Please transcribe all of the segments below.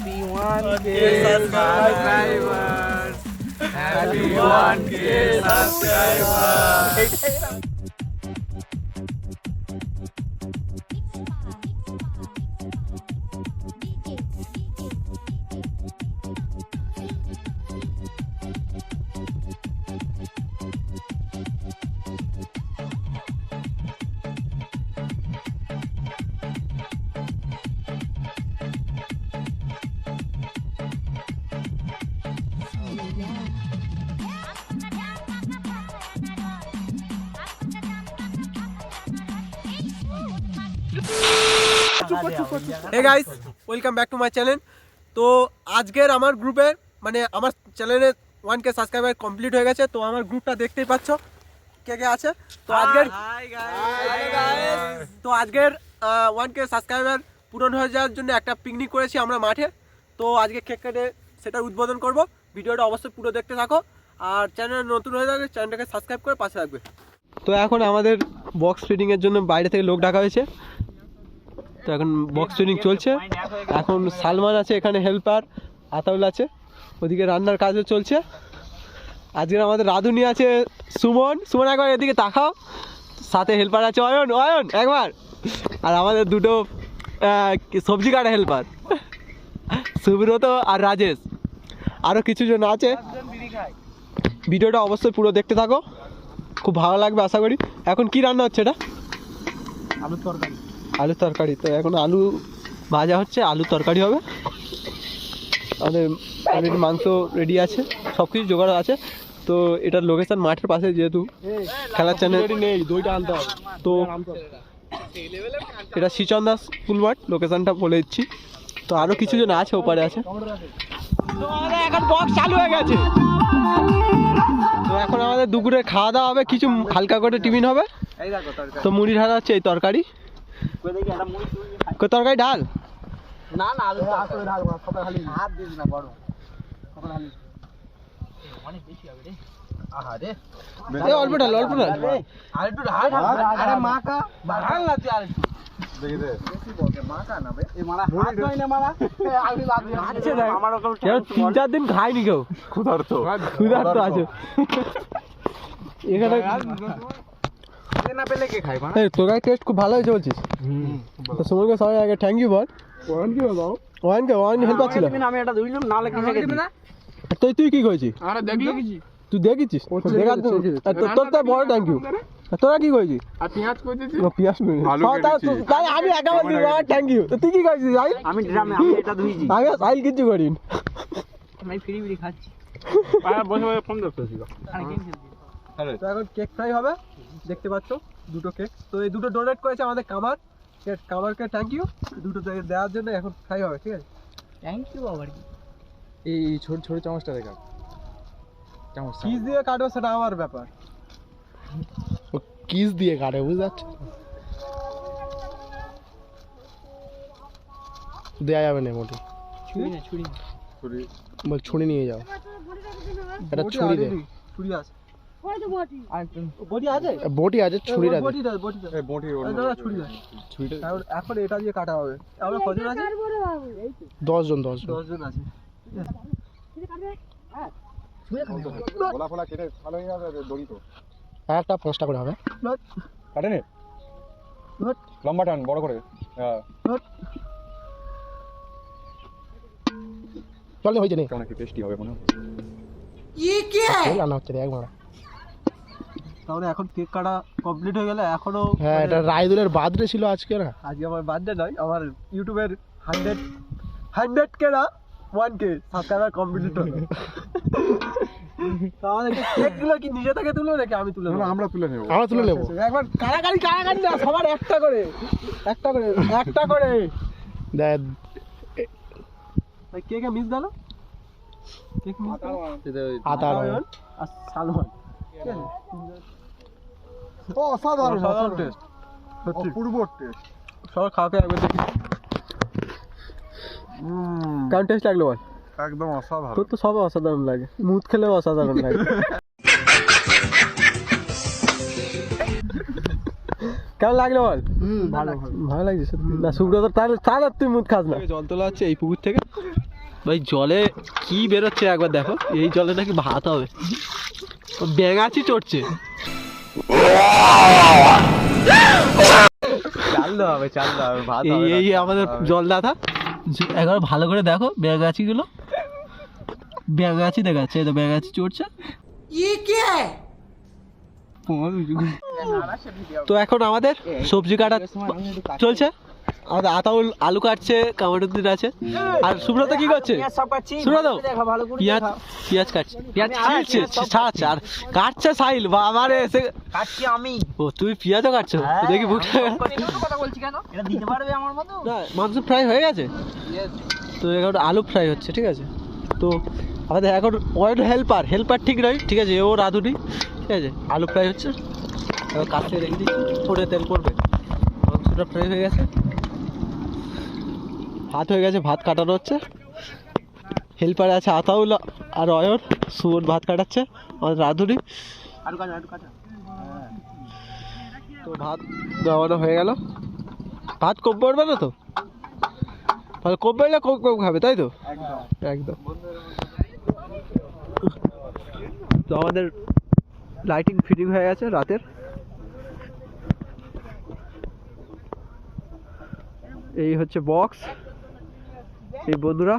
Happy 1K subscribers. Happy 1K subscribers. Hey guys, welcome back to my channel. তো আজকের আমার গ্রুপে মানে আমার চ্যানেলে 1K সাবস্ক্রাইবার কমপ্লিট হয়ে গেছে। তো আমার গ্রুপটা দেখতেই পাচ্ছ কে কে আছে। তো আজকের 1K সাবস্ক্রাইবার পূরণ হয়ে যাওয়ার জন্য একটা পিকনিক করেছি আমরা মাঠে। তো আজকে কেক কেটে সেটার উদ্বোধন করব। ভিডিওটা অবশ্যই পুরো দেখতে থাকো, আর চ্যানেল নতুন হয়ে থাকলে চ্যানেলটাকে সাবস্ক্রাইব করে পাশে রাখবে। তো এখন আমাদের বক্স ফিটিংয়ের জন্য বাইরে থেকে লোক ডাকা হয়েছে। তো এখন বক্স ফিটিং চলছে। এখন সালমান আছে এখানে, হেল্পার আতাউল আছে, ওদিকে রান্নার কাজও চলছে। আজকে আমাদের রাধুনি আছে সুমন, একবার এদিকে তাকাও, সাথে হেল্পার আছে অয়ন একবার, আর আমাদের দুটো সবজি কাটা হেল্পার সুব্রত আর রাজেশ, আরও কিছু জন আছে। ভিডিওটা অবশ্যই পুরো দেখতে থাকো, খুব ভালো লাগবে আশা করি। এখন কি রান্না হচ্ছে? এটা আলুর তরকারি। তো এখন আলু ভাজা হচ্ছে, আলু তরকারি হবে। আমাদের অলরেডি মাংস রেডি আছে, সব কিছু জোগাড় আছে। তো এটার লোকেশন মাঠের পাশে, যেহেতু খেলার চ্যানেল নেই, দইটা আনতে হবে। তো এটা শ্রীচন্দ দাস ফুল মাঠ, লোকেশনটা বলে দিচ্ছি। তো আরও কিছু জন আছে, ওপারে আছে। তো আমাদের এখন বক্স চালু হয়ে গেছে। তো এখন আমাদের দুপুরে খাওয়া দাওয়া হবে, কিছু হালকা করে টিফিন হবে। তো মুড়ি ঢালা হচ্ছে, এই তরকারি তরকারি ডাল না না আলু তরকারি ঢাল খালি হাত দিস না, বড় অনেক বেশি হবে রে। আহারে এই অল্প ডাল আর একটু ঢাল। আরে মাকা ঢাল না তুই, আর একটু দেখি দে বেশি বলকে মাকা না বে। এই মারা হাত নয় না মারা, আমি লাভ দিচ্ছি আমার ওকে 3-4 দিন খাইনি কেউ, ক্ষুধার্ত আছে এখানে। না পেলে কে খায় মানে? এই তোর টেস্ট খুব ভালো হয়েছে বলছিস। তো সুমনকে সবাই আগে থ্যাংক ইউ বল। ওয়ান হেল্প ছিল। আমি এটা দুইলাম না লেখা দিবি না। তুই কি কইছিস? আরে দেখি তুই দেখেছিস? দেখা তোর তো বড় থ্যাংক ইউ। তোরা কি কইছিস? আর পেঁয়াজ কইছিস? ও পেঁয়াজ নই, তাই আমি একা বলছি থ্যাংক ইউ। তো তুই কি কইছিস? আমি ড্রামে আমি এটা ধুইছি, আমি সাইল কিছু করিনি, আমি ফ্রি খাচ্ছি। বসে ফোন দেখতেছি। আরে তো এখন কেক ফ্রাই হবে, দেখতে পাচ্ছ দুটো কেক। তো এই দুটো ডোনেট করেছে আমাদের কামারকে থ্যাংক ইউ দুটো দেওয়ার জন্য। এখন ফ্রাই হবে, ঠিক আছে? Thank you. আবার কি এই ছোট ছোট চামচটা দেখা, চামচ কিস দিয়ে কাটবো সেটা আমার ব্যাপার। ও কিস দিয়ে কাটে, বুঝতে পারছো? দেয়া যাবে না মোটে, ছুরি নিয়ে যাও। এটা ছুরি দে, ছুরি আছে, বটি আছে, ছুরিটা এখন এটা দিয়ে কাটা হবে। আমরা কজন আছে? 10 জন আছে। একটা 5টা করে হবে। কাটে নে, লম্বা টান বড় করে। চলে হয়ে যাবে, কেমন কি টেস্টি হবে মনে হয়। রান্না হচ্ছে এক মারা। তাহলে এখন কেক কাটা কমপ্লিট হয়ে গেল। এখনো হ্যাঁ, এটা রাইদুলের বার্থডে ছিল আজকে। না আজকে আমার বার্থডে নয়, আমার ইউটিউবের 100K না 1K সাবস্ক্রাইবার কমপ্লিট হলো। তো আমাদের কেক গুলো কি নিজে থেকে তুলে নাকি আমি তুলে নেব? আমরা তুলে নেব। একবার কারাকারি না, সবার একটা করে দেখ ভাই। কেকে মিস দাও, কেক মিস দাও। আতারন আর সালমান, ও সাধারণ টেস্ট, অপূর্ব টেস্ট। সবার খাওয়াকে একবার দেখি কেমন টেস্ট লাগলো বল। একদম অসাধারণ। তোর তো সব অসাধারণ লাগে, মুখ খেলেও অসাধারণ লাগে। কেমন লাগলো বল? ভালো লাগছে না সুব্রত? তাহলে তুই মুখ খাস না। জল তোলা হচ্ছে এই পুকুর থেকে। ভাই জলে কি বেরোচ্ছে একবার দেখো, এই জলে নাকি ভাত হবে, ব্যাঙাচি চড়ছে। চালতে হবে ভাত হবে। এই আমাদের জল দাদা, একবার ভালো করে দেখো ব্যাঙাচি গুলো, ব্যাঙাচি দেখাচ্ছে, এই তো ব্যাঙাচি চড়ছে। তো এখন আমাদের সবজি কাটা চলছে, আমাদের আতাউল আলু কাটছে, কামারুদ্দিন আছে, আর সুব্রত কি করছে? সুব্রত পিঁয়াজ কাটছে, পিঁয়াজ ছাড়ছে আর কাটছে সাহিল, বাবা রে এসে কাটছি আমি। ও তুমি পিঁয়াজও কাটছো, দেখি বুকটা। কথা বলছি কেন? এটা দিতে পারবে আমার মতো? না মাংস ফ্রাই হয়ে গেছে, তো এখন আলু ফ্রাই হচ্ছে, ঠিক আছে। তো আমাদের এখন ওয়ার্ড হেল্পার ঠিক নয়, ঠিক আছে, ও রাঁধুনি, ঠিক আছে। আলু ফ্রাই হচ্ছে, কাটতে রেখে দিচ্ছি, ফোড়ে তেল পড়বে, মাংসটা ফ্রাই হয়ে গেছে, ভাত হয়ে গেছে, ভাত কাটানো হচ্ছে। হেল্পারে আছে আতাউল আর অয়ন, সুমন ভাত কাটাচ্ছে, আমাদের রাঁধুনি। তো ভাত দেওয়ানো হয়ে গেল। ভাত কম পড়বে না তো? ভালো কম পড়লে কম খাবে, তাই তো? একদম। তো আমাদের লাইটিং ফিটিং হয়ে গেছে রাতের। এই হচ্ছে বক্স। এই বন্ধুরা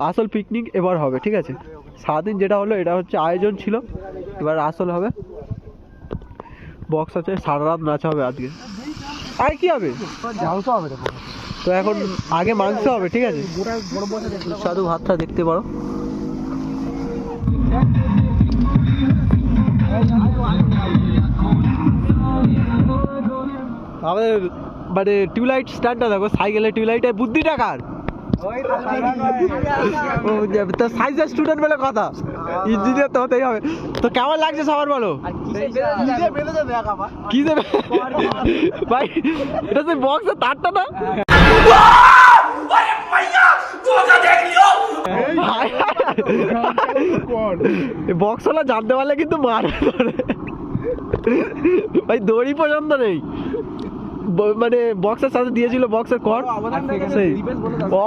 আসল পিকনিক এবার হবে, ঠিক আছে। সারাদিন যেটা হলো এটা হচ্ছে আয়োজন ছিল, এবার আসল হবে। বক্স আছে, সারা রাত নাচা হবে আজকে। আর কি হবে? তো এখন আগে মাংস হবে, ঠিক আছে। সুস্বাদু ভাতটা দেখতে পারো। আমাদের মানে টিউবলাইট স্ট্যান্ডটা দেখো, সাইকেলের টিউবলাইটের বুদ্ধিটা কার? সায়েন্সের স্টুডেন্ট বলে কথা, ইঞ্জিনিয়ার তো হতেই হবে। তো কেমন লাগছে সবার বলো? কি দেবে ভাই, এটা তো বক্সের তারটা না, বক্স ওলা জানতে পারলে কিন্তু মারে ভাই, দড়ি পর্যন্ত নেই, মানে বক্সের সাথে দিয়েছিল বক্সের কর, সেই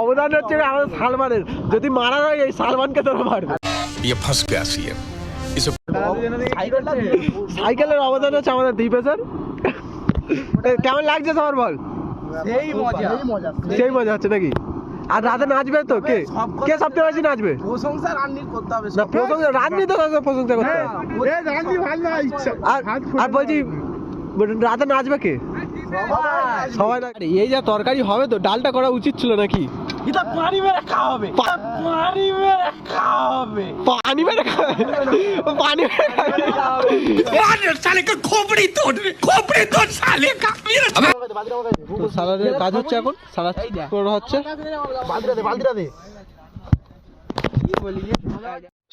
অবদান হচ্ছে আমাদের সালমানের। যদি মারার হয় এই সালমানকে তোরা মারবে। সাইকেলের অবদান হচ্ছে আমাদের দীপেশের। কেমন লাগছে সবার বল? সেই মজা হচ্ছে নাকি? আর রাতে নাচবে তো কে কে সবচেয়ে বেশি নাচবে? প্রশংসা রান্নির করতে হবে, না প্রশংসা রান্নি তো প্রশংসা করতে হবে। আর বলছি রাতে নাচবে কে? সবাই না। এই যা তরকারি হবে তো ডালটা করা উচিত ছিল নাকি? এটা পানি মেরে খাওয়াবে, পানি মেরে খাওয়াবে, পানি মেরে খাবে, পানি মেরে খাবে। সালে কা খোপড়ি তোড় সালে কা। তো সালাদের কাজ হচ্ছে, এখন সালাদ করা হচ্ছে। বালতিটা দে।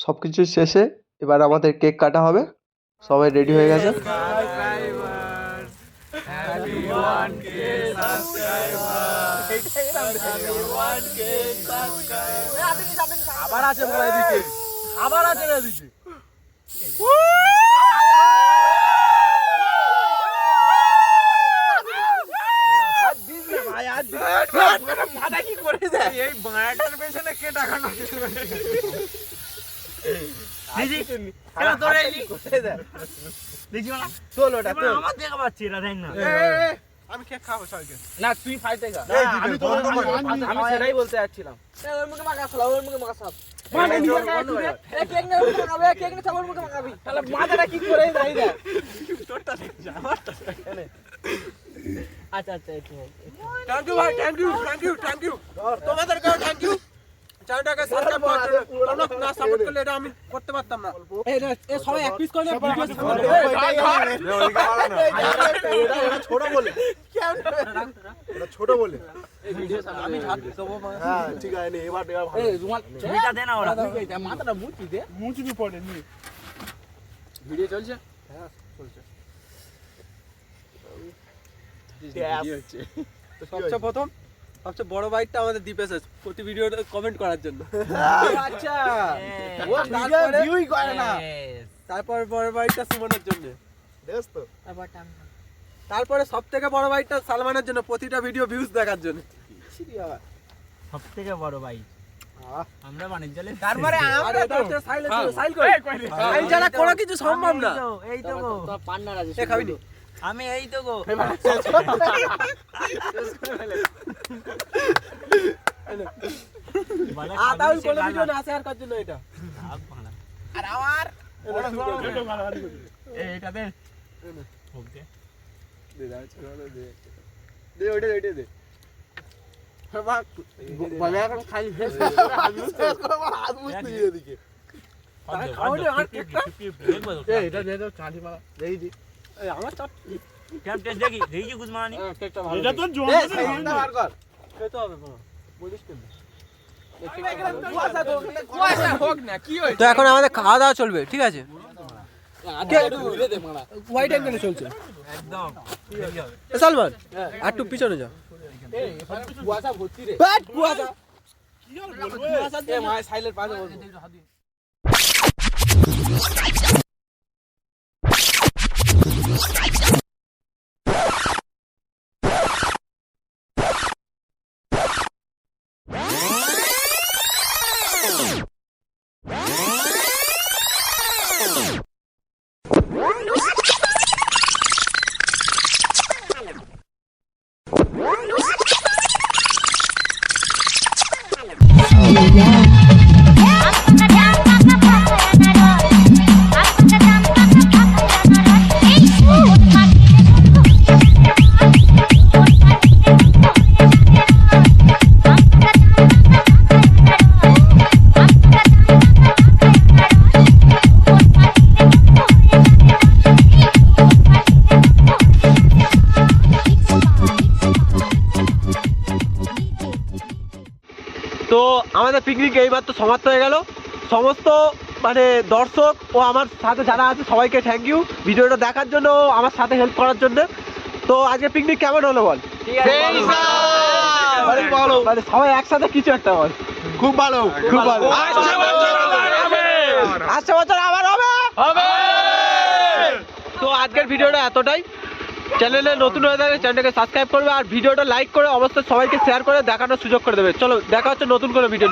সবকিছু শেষে এবার আমাদের কেক কাটা হবে, সবাই রেডি হয়ে গেছে। আবার আছে বলে দিকে, আবার আছে এদিকে। মাথা কি করে দেয় এই বাঁটার পেছনে, কে টাকা নষ্ট করে? আমি কেক খাবো সবাইকে। না তুই ফাইতে খা। আমি সেটাই বলতে যাচ্ছিলাম। মাথাটা কি করে দেয়? আচ্ছা আচ্ছা, থ্যাংক ইউ ভাই, থ্যাংক ইউ তোমাদেরকেও থ্যাংক ইউ। চ্যানেলটাকে সাবস্ক্রাইব করতে, তোমরা না সাপোর্ট করলে এটা আমি করতে পারতাম না। এই সবাই এক পিস করে ভিডিও ছোট বলে, এটা ছোট বলে আমি হাত দেবো। হ্যাঁ ঠিক আছে, নে এবার ভালো। এই রুমাল ছবিটা দে না, ওরা মাথাটা মুচি দে, মুচি পড়ে নি। ভিডিও চলছে? হ্যাঁ চলছে। সবচেয়ে প্রথম সবচেয়ে বড় বাইকটা আমাদের দীপেশ প্রতি ভিডিওতে কমেন্ট করার জন্য। আচ্ছা, ও ভিউই করে না। তারপর বড় বাইকটা সুমনের জন্য, বেশ তো। তারপরে সবথেকে বড় বাইকটা সালমানের জন্য, প্রতিটা ভিডিও ভিউজ দেখার জন্য। সবথেকে বড় বাইক আমরা বাণিজ্যলে তারপরে আমরা তো সাইল কই সাইল ছাড়া কোনো কিছু সম্ভব না। এই তো গো পান্নার আছে এ খাবি নি আমি এই তো গো আদাউল কোনো ভিডিও না আছে আর কার জন্য এটা আর আমার এইটা দে ওকে দে ওইটা দে বলে এখন খাই হাত মুছতে গিয়ে এদিকে এটা দে তো চাঁদি মারা দেই দি এই আমার চাপ কেমন টেস্ট দেখি দেখি গুজমানি কেকটা ভালো এটা তো জোন এই সেইটা বার কর খেতে হবে না বলিস কেন তো এখন আমাদের খাওয়া দাওয়া চলবে ঠিক আছে হোয়াইট অ্যাঙ্গেলে চলছে একদম সালমান একটু পিছনে যা কুয়াশা ভর্তি রে কুয়াশা কি আর বলবো এ মায়ের সাইলের পাশে বসো তো আমাদের পিকনিক এইবার তো সমাপ্ত হয়ে গেল। সমস্ত মানে দর্শক ও আমার সাথে যারা আছে সবাইকে থ্যাংক ইউ ভিডিওটা দেখার জন্য, আমার সাথে হেল্প করার জন্য। তো আজকে পিকনিক কেমন হলো বল? মানে সবাই একসাথে কিছু একটা বল। খুব ভালো খুব ভালো। আসছে বছর আবার হবে। তো আজকের ভিডিওটা এতটাই। চ্যানেলে নতুন হয়ে থাকলে চ্যানেলটাকে সাবস্ক্রাইব করবে আর ভিডিওটা লাইক করে অবশ্যই সবাইকে শেয়ার করে দেখানোর সুযোগ করে দেবে। চলো দেখা হচ্ছে নতুন কোনো ভিডিও।